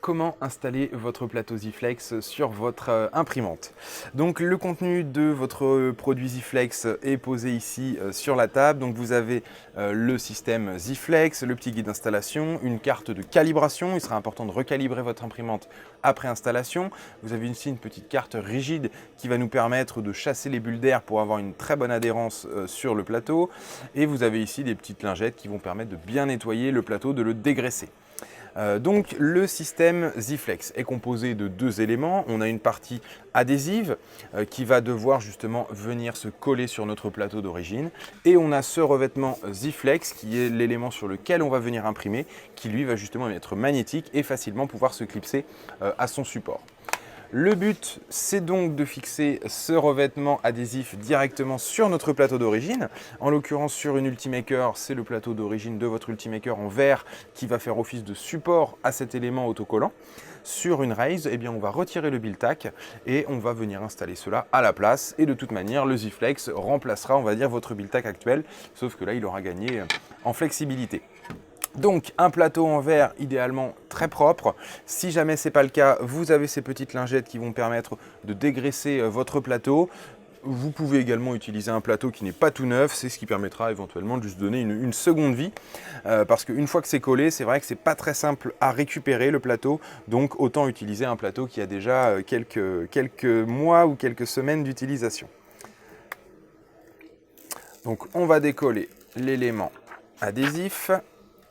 comment installer votre plateau Zflex sur votre imprimante. Donc le contenu de votre produit Zflex est posé ici sur la table. Donc vous avez le système Zflex, le petit guide d'installation, une carte de calibration. Il sera important de recalibrer votre imprimante après installation. Vous avez ici une petite carte rigide qui va nous permettre de chasser les bulles d'air pour avoir une très bonne adhérence sur le plateau. Et vous avez ici des petites lingettes qui vont permettre de bien nettoyer le plateau, de le dégraisser. Donc le système Zflex est composé de deux éléments. On a une partie adhésive qui va devoir justement venir se coller sur notre plateau d'origine. Et on a ce revêtement Zflex qui est l'élément sur lequel on va venir imprimer, qui lui va justement être magnétique et facilement pouvoir se clipser à son support. Le but, c'est donc de fixer ce revêtement adhésif directement sur notre plateau d'origine. En l'occurrence, sur une Ultimaker, c'est le plateau d'origine de votre Ultimaker en verre qui va faire office de support à cet élément autocollant. Sur une Raise, eh bien, on va retirer le build-tack et on va venir installer cela à la place. Et de toute manière, le Zflex remplacera, on va dire, votre build-tack actuel, sauf que là, il aura gagné en flexibilité. Donc un plateau en verre idéalement très propre. Si jamais ce n'est pas le cas, vous avez ces petites lingettes qui vont permettre de dégraisser votre plateau. Vous pouvez également utiliser un plateau qui n'est pas tout neuf, c'est ce qui permettra éventuellement de juste donner une seconde vie. Parce qu'une fois que c'est collé, c'est vrai que ce n'est pas très simple à récupérer le plateau. Donc autant utiliser un plateau qui a déjà quelques mois ou quelques semaines d'utilisation. Donc on va décoller l'élément adhésif.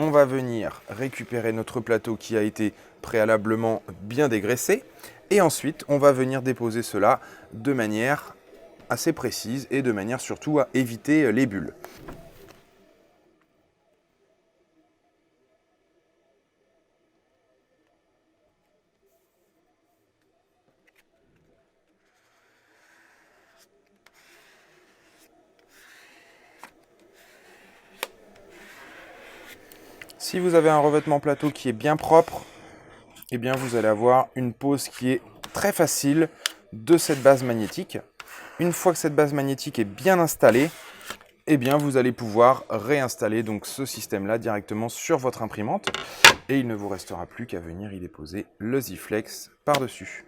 On va venir récupérer notre plateau qui a été préalablement bien dégraissé. Et ensuite, on va venir déposer cela de manière assez précise et de manière surtout à éviter les bulles. Si vous avez un revêtement plateau qui est bien propre, eh bien vous allez avoir une pose qui est très facile de cette base magnétique. Une fois que cette base magnétique est bien installée, eh bien vous allez pouvoir réinstaller donc ce système-là directement sur votre imprimante et il ne vous restera plus qu'à venir y déposer le Zflex par-dessus.